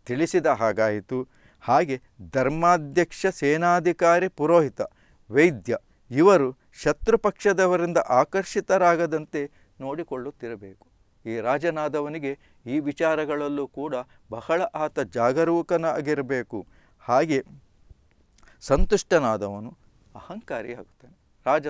ತಿಳಿಸಿದ ಹಾಗಾಯಿತು. ಹಾಗೆ ಧರ್ಮಾಧ್ಯಕ್ಷ, ಸೇನಾಧಿಕಾರಿ, ಪುರೋಹಿತ, ವೈದ್ಯ ಇವರು ಶತ್ರು ಪಕ್ಷದವರಿಂದ ಆಕರ್ಷಿತರಾಗದಂತೆ ನೋಡಿಕೊಳ್ಳುತ್ತಿರಬೇಕು. ಈ ರಾಜನಾದವನಿಗೆ ಈ ವಿಚಾರಗಳಲ್ಲೂ ಕೂಡ ಬಹಳ ಆತ ಜಾಗರೂಕನಾಗಿರಬೇಕು. ಹಾಗೆ ಸಂತುಷ್ಟನಾದವನು ಅಹಂಕಾರಿಯಾಗುತ್ತಾನೆ. ರಾಜ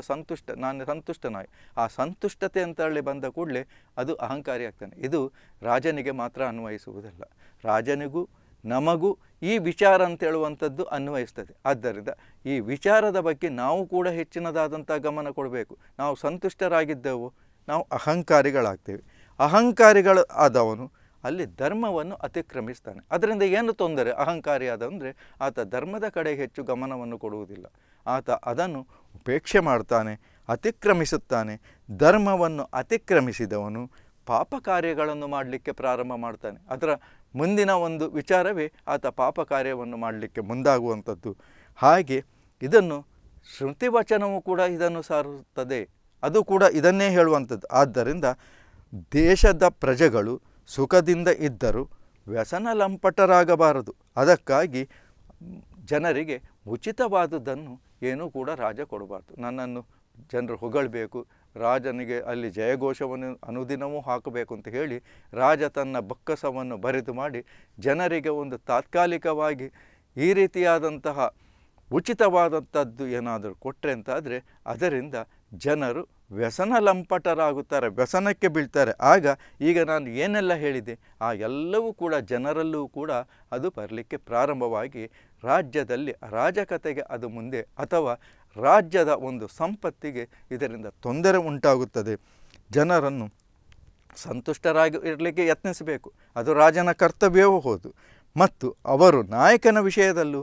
ನಾನು ಸಂತುಷ್ಟನಾಗಿ ಆ ಸಂತುಷ್ಟತೆ ಅಂತೇಳಿ ಬಂದ ಕೂಡಲೇ ಅದು ಅಹಂಕಾರಿ ಆಗ್ತಾನೆ. ಇದು ರಾಜನಿಗೆ ಮಾತ್ರ ಅನ್ವಯಿಸುವುದಲ್ಲ, ರಾಜನಿಗೂ ನಮಗೂ ಈ ವಿಚಾರ ಅಂತೇಳುವಂಥದ್ದು ಅನ್ವಯಿಸ್ತದೆ. ಆದ್ದರಿಂದ ಈ ವಿಚಾರದ ಬಗ್ಗೆ ನಾವು ಕೂಡ ಹೆಚ್ಚಿನದಾದಂಥ ಗಮನ ಕೊಡಬೇಕು. ನಾವು ಸಂತುಷ್ಟರಾಗಿದ್ದೆವು, ನಾವು ಅಹಂಕಾರಿಗಳಾಗ್ತೇವೆ. ಅಹಂಕಾರಿಗಳು ಆದವನು ಅಲ್ಲಿ ಧರ್ಮವನ್ನು ಅತಿಕ್ರಮಿಸ್ತಾನೆ. ಅದರಿಂದ ಏನು ತೊಂದರೆ? ಅಹಂಕಾರಿ ಆದಂದರೆ ಆತ ಧರ್ಮದ ಕಡೆ ಹೆಚ್ಚು ಗಮನವನ್ನು ಕೊಡುವುದಿಲ್ಲ. ಆತ ಅದನ್ನು ಉಪೇಕ್ಷೆ ಮಾಡ್ತಾನೆ, ಅತಿಕ್ರಮಿಸುತ್ತಾನೆ. ಧರ್ಮವನ್ನು ಅತಿಕ್ರಮಿಸಿದವನು ಪಾಪ ಕಾರ್ಯಗಳನ್ನು ಮಾಡಲಿಕ್ಕೆ ಪ್ರಾರಂಭ ಮಾಡ್ತಾನೆ. ಅದರ ಮುಂದಿನ ಒಂದು ವಿಚಾರವೇ ಆತ ಪಾಪ ಕಾರ್ಯವನ್ನು ಮಾಡಲಿಕ್ಕೆ ಮುಂದಾಗುವಂಥದ್ದು. ಹಾಗೆ ಇದನ್ನು ಶ್ರುತಿವಚನವೂ ಕೂಡ ಇದನ್ನು ಸಾರುತ್ತದೆ, ಅದು ಕೂಡ ಇದನ್ನೇ ಹೇಳುವಂಥದ್ದು. ಆದ್ದರಿಂದ ದೇಶದ ಪ್ರಜೆಗಳು ಸುಖದಿಂದ ಇದ್ದರೂ ವ್ಯಸನ ಲಂಪಟರಾಗಬಾರದು. ಅದಕ್ಕಾಗಿ ಜನರಿಗೆ ಉಚಿತವಾದುದನ್ನು ಏನೂ ಕೂಡ ರಾಜ ಕೊಡಬಾರ್ದು. ನನ್ನನ್ನು ಜನರು ಹೊಗಳಬೇಕು, ರಾಜನಿಗೆ ಅಲ್ಲಿ ಜಯಘೋಷವನ್ನು ಅನುದಿನವೂ ಹಾಕಬೇಕು ಅಂತ ಹೇಳಿ ರಾಜ ತನ್ನ ಬೊಕ್ಕಸವನ್ನು ಬರಿದು ಮಾಡಿ ಜನರಿಗೆ ಒಂದು ತಾತ್ಕಾಲಿಕವಾಗಿ ಈ ರೀತಿಯಾದಂತಹ ಉಚಿತವಾದಂಥದ್ದು ಏನಾದರೂ ಕೊಟ್ಟರೆ ಅಂತಾದರೆ ಅದರಿಂದ ಜನರು ವ್ಯಸನ ಲಂಪಟರಾಗುತ್ತಾರೆ, ವ್ಯಸನಕ್ಕೆ ಬೀಳ್ತಾರೆ. ಆಗ ಈಗ ನಾನು ಏನೆಲ್ಲ ಹೇಳಿದೆ ಆ ಎಲ್ಲವೂ ಕೂಡ ಜನರಲ್ಲೂ ಕೂಡ ಅದು ಬರಲಿಕ್ಕೆ ಪ್ರಾರಂಭವಾಗಿ ರಾಜ್ಯದಲ್ಲಿ ಅರಾಜಕತೆಗೆ ಅದು ಮುಂದೆ ಅಥವಾ ರಾಜ್ಯದ ಒಂದು ಸಂಪತ್ತಿಗೆ ಇದರಿಂದ ತೊಂದರೆ ಉಂಟಾಗುತ್ತದೆ. ಜನರನ್ನು ಸಂತುಷ್ಟರಾಗಿ ಇರಲಿಕ್ಕೆ ಯತ್ನಿಸಬೇಕು, ಅದು ರಾಜನ ಕರ್ತವ್ಯವೂ ಹೌದು. ಮತ್ತು ಅವರು ನಾಯಕನ ವಿಷಯದಲ್ಲೂ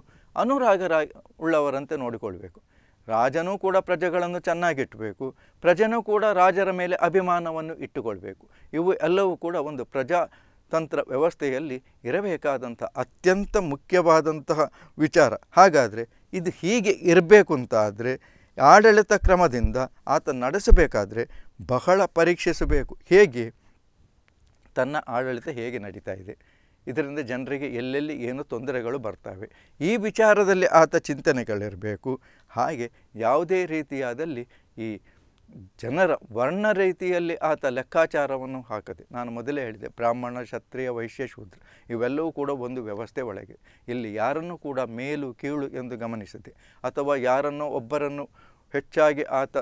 ಉಳ್ಳವರಂತೆ ನೋಡಿಕೊಳ್ಬೇಕು. ರಾಜನೂ ಕೂಡ ಪ್ರಜೆಗಳನ್ನು ಚೆನ್ನಾಗಿಟ್ಟಬೇಕು, ಪ್ರಜೆನೂ ಕೂಡ ರಾಜರ ಮೇಲೆ ಅಭಿಮಾನವನ್ನು ಇಟ್ಟುಕೊಳ್ಬೇಕು. ಇವು ಎಲ್ಲವೂ ಕೂಡ ಒಂದು ಪ್ರಜಾತಂತ್ರ ವ್ಯವಸ್ಥೆಯಲ್ಲಿ ಇರಬೇಕಾದಂಥ ಅತ್ಯಂತ ಮುಖ್ಯವಾದಂತಹ ವಿಚಾರ. ಹಾಗಾದರೆ ಇದು ಹೀಗೆ ಇರಬೇಕು ಅಂತಾದರೆ ಆಡಳಿತ ಕ್ರಮದಿಂದ ಆತ ನಡೆಸಬೇಕಾದ್ರೆ ಬಹಳ ಪರೀಕ್ಷಿಸಬೇಕು. ಹೇಗೆ ತನ್ನ ಆಡಳಿತ ಹೇಗೆ ನಡೀತಾ ಇದೆ, ಇದರಿಂದ ಜನರಿಗೆ ಎಲ್ಲೆಲ್ಲಿ ಏನು ತೊಂದರೆಗಳು ಬರ್ತವೆ, ಈ ವಿಚಾರದಲ್ಲಿ ಆತ ಚಿಂತನೆಗಳಿರಬೇಕು. ಹಾಗೆ ಯಾವುದೇ ರೀತಿಯಾದಲ್ಲಿ ಈ ಜನರ ವರ್ಣ ರೀತಿಯಲ್ಲಿ ಆತ ಲೆಕ್ಕಾಚಾರವನ್ನು ಹಾಕದೆ, ನಾನು ಮೊದಲೇ ಹೇಳಿದೆ ಬ್ರಾಹ್ಮಣ, ಕ್ಷತ್ರಿಯ, ವೈಶ್ಯ, ಶೂದ್ರ ಇವೆಲ್ಲವೂ ಕೂಡ ಒಂದು ವ್ಯವಸ್ಥೆ ಒಳಗೆ. ಇಲ್ಲಿ ಯಾರನ್ನೂ ಕೂಡ ಮೇಲು ಕೀಳು ಎಂದು ಗಮನಿಸದೆ ಅಥವಾ ಯಾರನ್ನೋ ಒಬ್ಬರನ್ನು ಹೆಚ್ಚಾಗಿ ಆತ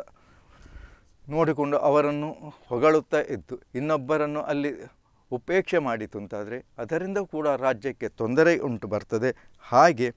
ನೋಡಿಕೊಂಡು ಅವರನ್ನು ಹೊಗಳುತ್ತಾ ಇದ್ದು ಇನ್ನೊಬ್ಬರನ್ನು ಅಲ್ಲಿ ಉಪೇಕ್ಷೆ ಮಾಡಿತು ಅಂತಾದರೆ ಅದರಿಂದ ಕೂಡ ರಾಜ್ಯಕ್ಕೆ ತೊಂದರೆ ಉಂಟು ಬರ್ತದೆ. ಹಾಗೆ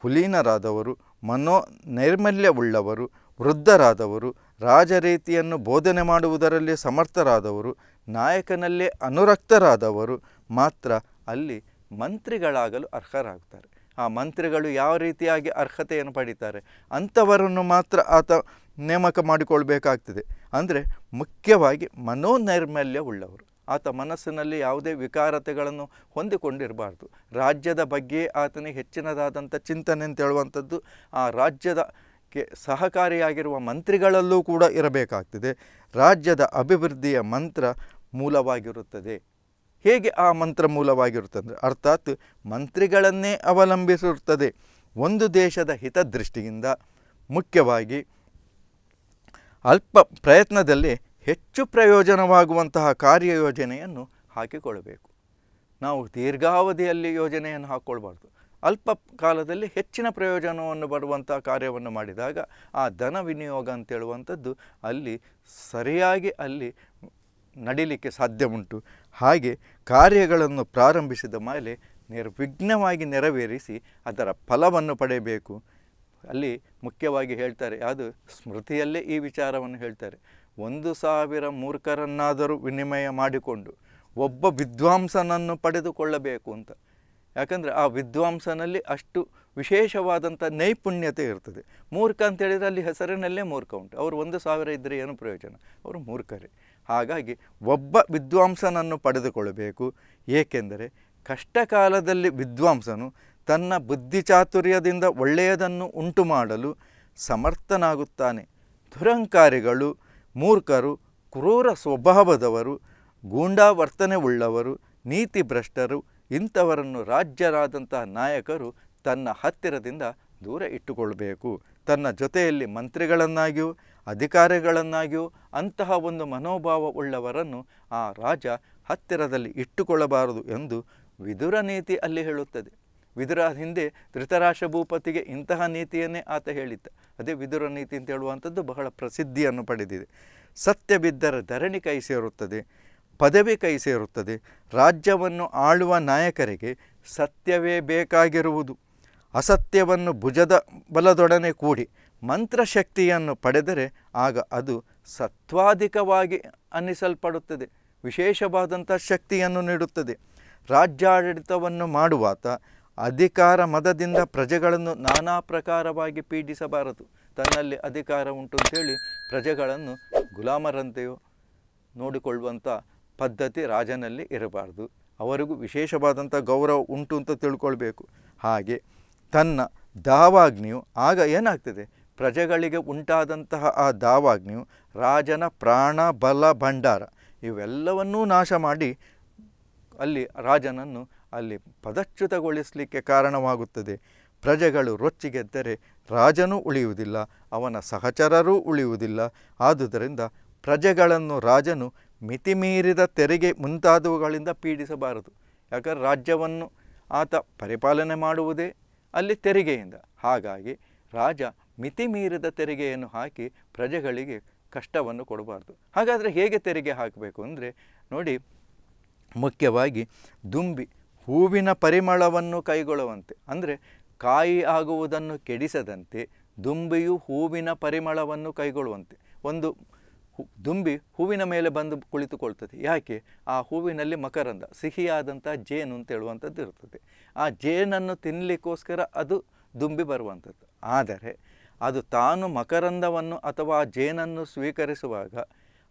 ಕುಲೀನರಾದವರು, ಮನೋನೈರ್ಮಲ್ಯವುಳ್ಳವರು, ವೃದ್ಧರಾದವರು, ರಾಜರೀತಿಯನ್ನು ಬೋಧನೆ ಮಾಡುವುದರಲ್ಲಿ ಸಮರ್ಥರಾದವರು, ನಾಯಕನಲ್ಲೇ ಅನುರಕ್ತರಾದವರು ಮಾತ್ರ ಅಲ್ಲಿ ಮಂತ್ರಿಗಳಾಗಲು ಅರ್ಹರಾಗ್ತಾರೆ. ಆ ಮಂತ್ರಿಗಳು ಯಾವ ರೀತಿಯಾಗಿ ಅರ್ಹತೆಯನ್ನು ಪಡೀತಾರೆ ಅಂಥವರನ್ನು ಮಾತ್ರ ಆತ ನೇಮಕ ಮಾಡಿಕೊಳ್ಬೇಕಾಗ್ತದೆ. ಅಂದರೆ ಮುಖ್ಯವಾಗಿ ಮನೋನೈರ್ಮಲ್ಯವುಳ್ಳವರು, ಆತ ಮನಸ್ಸಿನಲ್ಲಿ ಯಾವುದೇ ವಿಕಾರತೆಗಳನ್ನು ಹೊಂದಿಕೊಂಡಿರಬಾರ್ದು. ರಾಜ್ಯದ ಬಗ್ಗೆ ಆತನಿಗೆ ಹೆಚ್ಚಿನದಾದಂಥ ಚಿಂತನೆ ಅಂತ ಹೇಳುವಂಥದ್ದು ಆ ರಾಜ್ಯದಕ್ಕೆ ಸಹಕಾರಿಯಾಗಿರುವ ಮಂತ್ರಿಗಳಲ್ಲೂ ಕೂಡ ಇರಬೇಕಾಗ್ತದೆ. ರಾಜ್ಯದ ಅಭಿವೃದ್ಧಿಯ ಮಂತ್ರ ಮೂಲವಾಗಿರುತ್ತದೆ. ಹೇಗೆ ಆ ಮಂತ್ರ ಮೂಲವಾಗಿರುತ್ತದೆ ಅರ್ಥಾತ್ ಮಂತ್ರಿಗಳನ್ನೇ ಅವಲಂಬಿಸಿರುತ್ತದೆ. ಒಂದು ದೇಶದ ಹಿತದೃಷ್ಟಿಯಿಂದ ಮುಖ್ಯವಾಗಿ ಅಲ್ಪ ಪ್ರಯತ್ನದಲ್ಲಿ ಹೆಚ್ಚು ಪ್ರಯೋಜನವಾಗುವಂತಹ ಕಾರ್ಯಯೋಜನೆಯನ್ನು ಹಾಕಿಕೊಳ್ಳಬೇಕು. ನಾವು ದೀರ್ಘಾವಧಿಯಲ್ಲಿ ಯೋಜನೆಯನ್ನು ಹಾಕ್ಕೊಳ್ಬಾರ್ದು. ಅಲ್ಪ ಕಾಲದಲ್ಲಿ ಹೆಚ್ಚಿನ ಪ್ರಯೋಜನವನ್ನು ಬರುವಂಥ ಕಾರ್ಯವನ್ನು ಮಾಡಿದಾಗ ಆ ಧನ ವಿನಿಯೋಗ ಅಂತೇಳುವಂಥದ್ದು ಅಲ್ಲಿ ಸರಿಯಾಗಿ ಅಲ್ಲಿ ನಡೀಲಿಕ್ಕೆ ಸಾಧ್ಯ ಉಂಟು. ಹಾಗೆ ಕಾರ್ಯಗಳನ್ನು ಪ್ರಾರಂಭಿಸಿದ ಮೇಲೆ ನಿರ್ವಿಘ್ನವಾಗಿ ನೆರವೇರಿಸಿ ಅದರ ಫಲವನ್ನು ಪಡೆಯಬೇಕು. ಅಲ್ಲಿ ಮುಖ್ಯವಾಗಿ ಹೇಳ್ತಾರೆ, ಅದು ಸ್ಮೃತಿಯಲ್ಲೇ ಈ ವಿಚಾರವನ್ನು ಹೇಳ್ತಾರೆ, 1,000 ಮೂರ್ಖರನ್ನಾದರೂ ವಿನಿಮಯ ಮಾಡಿಕೊಂಡು ಒಬ್ಬ ವಿದ್ವಾಂಸನನ್ನು ಪಡೆದುಕೊಳ್ಳಬೇಕು ಅಂತ. ಯಾಕಂದರೆ ಆ ವಿದ್ವಾಂಸನಲ್ಲಿ ಅಷ್ಟು ವಿಶೇಷವಾದಂಥ ನೈಪುಣ್ಯತೆ ಇರ್ತದೆ. ಮೂರ್ಖ ಅಂತೇಳಿದರೆ ಅಲ್ಲಿ ಹೆಸರಿನಲ್ಲೇ ಮೂರ್ಖ ಉಂಟು. ಅವರು 1,000 ಇದ್ದರೆ ಏನು ಪ್ರಯೋಜನ, ಅವರು ಮೂರ್ಖರೇ. ಹಾಗಾಗಿ ಒಬ್ಬ ವಿದ್ವಾಂಸನನ್ನು ಪಡೆದುಕೊಳ್ಳಬೇಕು. ಏಕೆಂದರೆ ಕಷ್ಟ ಕಾಲದಲ್ಲಿ ವಿದ್ವಾಂಸನು ತನ್ನ ಬುದ್ಧಿಚಾತುರ್ಯದಿಂದ ಒಳ್ಳೆಯದನ್ನು ಉಂಟು ಮಾಡಲು ಸಮರ್ಥನಾಗುತ್ತಾನೆ. ದುರಂಕಾರಿಗಳು, ಮೂರ್ಖರು, ಕ್ರೂರ ಸ್ವಭಾವದವರು, ಗೂಂಡಾ ವರ್ತನೆ ಉಳ್ಳವರು, ನೀತಿಭ್ರಷ್ಟರು ಇಂಥವರನ್ನು ರಾಜ್ಯರಾದಂಥ ನಾಯಕರು ತನ್ನ ಹತ್ತಿರದಿಂದ ದೂರ ಇಟ್ಟುಕೊಳ್ಬೇಕು. ತನ್ನ ಜೊತೆಯಲ್ಲಿ ಮಂತ್ರಿಗಳನ್ನಾಗಿಯೂ ಅಧಿಕಾರಿಗಳನ್ನಾಗಿಯೂ ಅಂತಹ ಒಂದು ಮನೋಭಾವ ಉಳ್ಳವರನ್ನು ಆ ರಾಜ ಹತ್ತಿರದಲ್ಲಿ ಇಟ್ಟುಕೊಳ್ಳಬಾರದು ಎಂದು ವಿದುರ ನೀತಿ ಅಲ್ಲಿ ಹೇಳುತ್ತದೆ. ವಿದುರ ಹಿಂದೆ ಧೃತರಾಷ್ಟ್ರ ಭೂಪತಿಗೆ ಇಂತಹ ನೀತಿಯನ್ನೇ ಆತ ಹೇಳಿದ್ದ. ಅದೇ ವಿದುರ ನೀತಿ ಅಂತ ಹೇಳುವಂಥದ್ದು ಬಹಳ ಪ್ರಸಿದ್ಧಿಯನ್ನು ಪಡೆದಿದೆ. ಸತ್ಯ ಬಿದ್ದರೆ ಧರಣಿ ಕೈ ಸೇರುತ್ತದೆ, ಪದವಿ ಕೈ ಸೇರುತ್ತದೆ. ರಾಜ್ಯವನ್ನು ಆಳುವ ನಾಯಕರಿಗೆ ಸತ್ಯವೇ ಬೇಕಾಗಿರುವುದು. ಅಸತ್ಯವನ್ನು ಭುಜದ ಬಲದೊಡನೆ ಕೂಡಿ ಮಂತ್ರಶಕ್ತಿಯನ್ನು ಪಡೆದರೆ ಆಗ ಅದು ಸತ್ವಾಧಿಕವಾಗಿ ಅನ್ನಿಸಲ್ಪಡುತ್ತದೆ, ವಿಶೇಷವಾದಂಥ ಶಕ್ತಿಯನ್ನು ನೀಡುತ್ತದೆ. ರಾಜ್ಯಾಡಳಿತವನ್ನು ಮಾಡುವಾತ ಅಧಿಕಾರ ಮದದಿಂದ ಪ್ರಜೆಗಳನ್ನು ನಾನಾ ಪ್ರಕಾರವಾಗಿ ಪೀಡಿಸಬಾರದು. ತನ್ನಲ್ಲಿ ಅಧಿಕಾರ ಉಂಟು ಅಂಥೇಳಿ ಪ್ರಜೆಗಳನ್ನು ಗುಲಾಮರಂತೆಯೋ ನೋಡಿಕೊಳ್ಳುವಂಥ ಪದ್ಧತಿ ರಾಜನಲ್ಲಿ ಇರಬಾರ್ದು. ಅವರಿಗೂ ವಿಶೇಷವಾದಂಥ ಗೌರವ ಉಂಟು ಅಂತ ತಿಳ್ಕೊಳ್ಬೇಕು. ಹಾಗೆ ತನ್ನ ದಾವಾಗ್ನಿಯು ಆಗ ಏನಾಗ್ತದೆ, ಪ್ರಜೆಗಳಿಗೆ ಉಂಟಾದಂತಹ ಆ ದಾವಾಗ್ನಿಯು ರಾಜನ ಪ್ರಾಣ ಬಲ ಭಂಡಾರ ಇವೆಲ್ಲವನ್ನೂ ನಾಶ ಮಾಡಿ ಅಲ್ಲಿ ರಾಜನನ್ನು ಅಲ್ಲಿ ಪದಚ್ಯುತಗೊಳಿಸಲಿಕ್ಕೆ ಕಾರಣವಾಗುತ್ತದೆ. ಪ್ರಜೆಗಳು ರೊಚ್ಚಿಗೆದ್ದರೆ ರಾಜನೂ ಉಳಿಯುವುದಿಲ್ಲ, ಅವನ ಸಹಚರರೂ ಉಳಿಯುವುದಿಲ್ಲ. ಆದುದರಿಂದ ಪ್ರಜೆಗಳನ್ನು ರಾಜನು ಮಿತಿಮೀರಿದ ತೆರಿಗೆ ಮುಂತಾದವುಗಳಿಂದ ಪೀಡಿಸಬಾರದು. ಯಾಕಂದರೆ ರಾಜ್ಯವನ್ನು ಆತ ಪರಿಪಾಲನೆ ಮಾಡುವುದೇ ಅಲ್ಲಿ ತೆರಿಗೆಯಿಂದ. ಹಾಗಾಗಿ ರಾಜ ಮಿತಿಮೀರಿದ ತೆರಿಗೆಯನ್ನು ಹಾಕಿ ಪ್ರಜೆಗಳಿಗೆ ಕಷ್ಟವನ್ನು ಕೊಡಬಾರ್ದು. ಹಾಗಾದರೆ ಹೇಗೆ ತೆರಿಗೆ ಹಾಕಬೇಕು ಅಂದರೆ ನೋಡಿ, ಮುಖ್ಯವಾಗಿ ದುಂಬಿ ಹೂವಿನ ಪರಿಮಳವನ್ನು ಕೈಗೊಳ್ಳುವಂತೆ, ಅಂದರೆ ಕಾಯಿ ಆಗುವುದನ್ನು ಕೆಡಿಸದಂತೆ ದುಂಬಿಯು ಹೂವಿನ ಪರಿಮಳವನ್ನು ಕೈಗೊಳ್ಳುವಂತೆ. ಒಂದು ದುಂಬಿ ಹೂವಿನ ಮೇಲೆ ಬಂದು ಕುಳಿತುಕೊಳ್ತದೆ. ಯಾಕೆ? ಆ ಹೂವಿನಲ್ಲಿ ಮಕರಂದ, ಸಿಹಿಯಾದಂಥ ಜೇನು ಅಂತ ಹೇಳುವಂಥದ್ದು ಇರ್ತದೆ. ಆ ಜೇನನ್ನು ತಿನ್ನಲಿಕ್ಕೋಸ್ಕರ ಅದು ದುಂಬಿ ಬರುವಂಥದ್ದು. ಆದರೆ ಅದು ತಾನು ಮಕರಂದವನ್ನು ಅಥವಾ ಆ ಜೇನನ್ನು ಸ್ವೀಕರಿಸುವಾಗ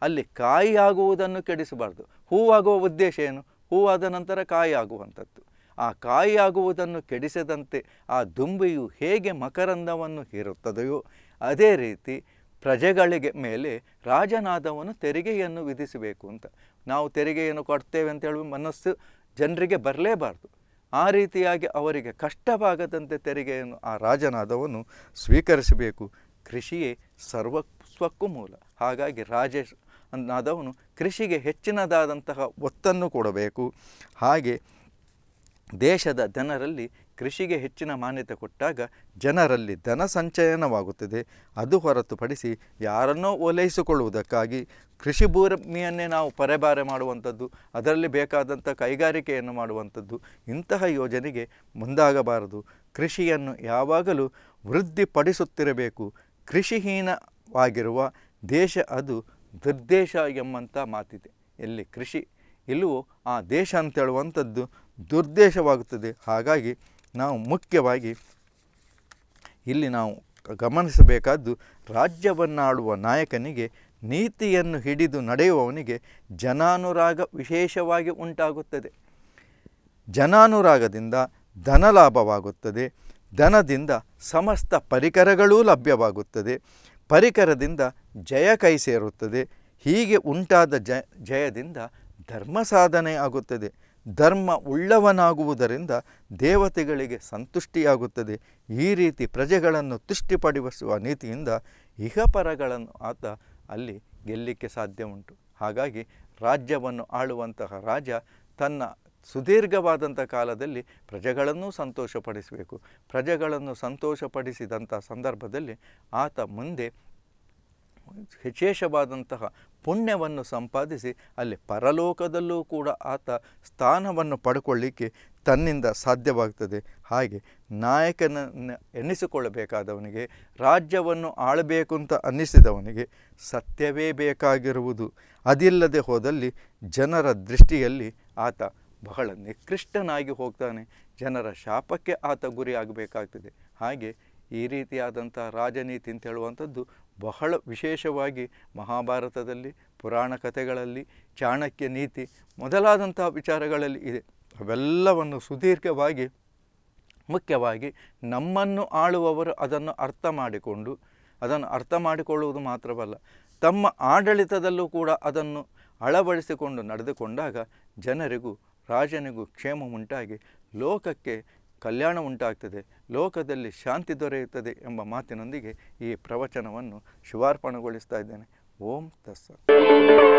ಅಲ್ಲಿ ಕಾಯಿ ಆಗುವುದನ್ನು ಕೆಡಿಸಬಾರ್ದು. ಹೂವಾಗುವ ಉದ್ದೇಶ ಏನು? ಹೂವಾದ ನಂತರ ಕಾಯಿ ಆಗುವಂಥದ್ದು. ಆ ಕಾಯಿ ಆಗುವುದನ್ನು ಕೆಡಿಸದಂತೆ ಆ ದುಂಬಿಯು ಹೇಗೆ ಮಕರಂದವನ್ನು ಹೀರುತ್ತದೆಯೋ ಅದೇ ರೀತಿ ಪ್ರಜೆಗಳಿಗೆ ಮೇಲೆ ರಾಜನಾದವನು ತೆರಿಗೆಯನ್ನು ವಿಧಿಸಬೇಕು ಅಂತ. ನಾವು ತೆರಿಗೆಯನ್ನು ಕೊಡ್ತೇವೆ ಅಂತ ಹೇಳುವ ಮನಸ್ಸು ಜನರಿಗೆ ಬರಲೇಬಾರ್ದು. ಆ ರೀತಿಯಾಗಿ ಅವರಿಗೆ ಕಷ್ಟವಾಗದಂತೆ ತೆರಿಗೆಯನ್ನು ಆ ರಾಜನಾದವನು ಸ್ವೀಕರಿಸಬೇಕು. ಕೃಷಿಯೇ ಸರ್ವಸ್ವಕ್ಕೂ ಮೂಲ. ಹಾಗಾಗಿ ರಾಜನಾದವನು ಕೃಷಿಗೆ ಹೆಚ್ಚಿನದಾದಂತಹ ಒತ್ತನ್ನು ಕೊಡಬೇಕು. ಹಾಗೆ ದೇಶದ ಜನರಲ್ಲಿ ಕೃಷಿಗೆ ಹೆಚ್ಚಿನ ಮಾನ್ಯತೆ ಕೊಟ್ಟಾಗ ಜನರಲ್ಲಿ ಧನ ಸಂಚಯನವಾಗುತ್ತದೆ. ಅದು ಹೊರತುಪಡಿಸಿ ಯಾರನ್ನೋ ಓಲೈಸಿಕೊಳ್ಳುವುದಕ್ಕಾಗಿ ಕೃಷಿ ಭೂಮಿಯನ್ನೇ ನಾವು ಪರೆಬಾರೆ ಮಾಡುವಂಥದ್ದು, ಅದರಲ್ಲಿ ಬೇಕಾದಂಥ ಕೈಗಾರಿಕೆಯನ್ನು ಮಾಡುವಂಥದ್ದು, ಇಂತಹ ಯೋಜನೆಗೆ ಮುಂದಾಗಬಾರದು. ಕೃಷಿಯನ್ನು ಯಾವಾಗಲೂ ವೃದ್ಧಿಪಡಿಸುತ್ತಿರಬೇಕು. ಕೃಷಿಹೀನವಾಗಿರುವ ದೇಶ ಅದು ದುರ್ದೇಶ ಎಂಬಂಥ ಮಾತಿದೆ. ಎಲ್ಲಿ ಕೃಷಿ ಇಲ್ಲವೋ ಆ ದೇಶ ಅಂತೇಳುವಂಥದ್ದು ದುರ್ದೇಶವಾಗುತ್ತದೆ. ಹಾಗಾಗಿ ನಾವು ಮುಖ್ಯವಾಗಿ ಇಲ್ಲಿ ನಾವು ಗಮನಿಸಬೇಕಾದ್ದು, ರಾಜ್ಯವನ್ನಾಳುವ ನಾಯಕನಿಗೆ ನೀತಿಯನ್ನು ಹಿಡಿದು ನಡೆಯುವವನಿಗೆ ಜನಾನುರಾಗ ವಿಶೇಷವಾಗಿ ಉಂಟಾಗುತ್ತದೆ. ಜನಾನುರಾಗದಿಂದ ಧನಲಾಭವಾಗುತ್ತದೆ. ಧನದಿಂದ ಸಮಸ್ತ ಪರಿಕರಗಳೂ ಲಭ್ಯವಾಗುತ್ತದೆ. ಪರಿಕರದಿಂದ ಜಯ ಕೈ ಸೇರುತ್ತದೆ. ಹೀಗೆ ಉಂಟಾದ ಜಯದಿಂದ ಧರ್ಮ ಸಾಧನೆ ಆಗುತ್ತದೆ. ಧರ್ಮ ಉಳ್ಳವನಾಗುವುದರಿಂದ ದೇವತೆಗಳಿಗೆ ಸಂತುಷ್ಟಿಯಾಗುತ್ತದೆ. ಈ ರೀತಿ ಪ್ರಜೆಗಳನ್ನು ತುಷ್ಟಿಪಡಿಸುವ ನೀತಿಯಿಂದ ಇಹಪರಗಳನ್ನು ಆತ ಅಲ್ಲಿ ಗೆಲ್ಲಲಿಕ್ಕೆ ಸಾಧ್ಯ ಉಂಟು. ಹಾಗಾಗಿ ರಾಜ್ಯವನ್ನು ಆಳುವಂತಹ ರಾಜ ತನ್ನ ಸುದೀರ್ಘವಾದಂಥ ಕಾಲದಲ್ಲಿ ಪ್ರಜೆಗಳನ್ನು ಸಂತೋಷಪಡಿಸಬೇಕು. ಪ್ರಜೆಗಳನ್ನು ಸಂತೋಷಪಡಿಸಿದಂಥ ಸಂದರ್ಭದಲ್ಲಿ ಆತ ಮುಂದೆ ವಿಶೇಷವಾದಂತಹ ಪುಣ್ಯವನ್ನು ಸಂಪಾದಿಸಿ ಅಲ್ಲಿ ಪರಲೋಕದಲ್ಲೂ ಕೂಡ ಆತ ಸ್ಥಾನವನ್ನು ಪಡ್ಕೊಳ್ಳಿಕ್ಕೆ ತನ್ನಿಂದ ಸಾಧ್ಯವಾಗ್ತದೆ. ಹಾಗೆ ನಾಯಕನನ್ನು ಎನ್ನಿಸಿಕೊಳ್ಳಬೇಕಾದವನಿಗೆ, ರಾಜ್ಯವನ್ನು ಆಳಬೇಕು ಅಂತ ಅನ್ನಿಸಿದವನಿಗೆ ಸತ್ಯವೇ ಬೇಕಾಗಿರುವುದು. ಅದಿಲ್ಲದೆ ಹೋದಲ್ಲಿ ಜನರ ದೃಷ್ಟಿಯಲ್ಲಿ ಆತ ಬಹಳ ನಿಕೃಷ್ಟನಾಗಿ ಹೋಗ್ತಾನೆ. ಜನರ ಶಾಪಕ್ಕೆ ಆತ ಗುರಿಯಾಗಬೇಕಾಗ್ತದೆ. ಹಾಗೆ ಈ ರೀತಿಯಾದಂಥ ರಾಜನೀತಿ ಅಂತ ಹೇಳುವಂಥದ್ದು ಬಹಳ ವಿಶೇಷವಾಗಿ ಮಹಾಭಾರತದಲ್ಲಿ, ಪುರಾಣ ಕಥೆಗಳಲ್ಲಿ, ಚಾಣಕ್ಯ ನೀತಿ ಮೊದಲಾದಂಥ ವಿಚಾರಗಳಲ್ಲಿ ಇದೆ. ಅವೆಲ್ಲವನ್ನು ಸುದೀರ್ಘವಾಗಿ ಮುಖ್ಯವಾಗಿ ನಮ್ಮನ್ನು ಆಳುವವರು ಅದನ್ನು ಅರ್ಥ ಮಾಡಿಕೊಳ್ಳುವುದು ಮಾತ್ರವಲ್ಲ, ತಮ್ಮ ಆಡಳಿತದಲ್ಲೂ ಕೂಡ ಅದನ್ನು ಅಳವಡಿಸಿಕೊಂಡು ನಡೆದುಕೊಂಡಾಗ ಜನರಿಗೂ ರಾಜನಿಗೂ ಕ್ಷೇಮ ಉಂಟಾಗಿ ಲೋಕಕ್ಕೆ ಕಲ್ಯಾಣ ಉಂಟಾಗ್ತದೆ, ಲೋಕದಲ್ಲಿ ಶಾಂತಿ ದೊರೆಯುತ್ತದೆ ಎಂಬ ಮಾತಿನೊಂದಿಗೆ ಈ ಪ್ರವಚನವನ್ನು ಶುಭಾರ್ಪಣೆಗೊಳಿಸ್ತಾ ಇದ್ದೇನೆ. ಓಂ ತತ್ಸತ್.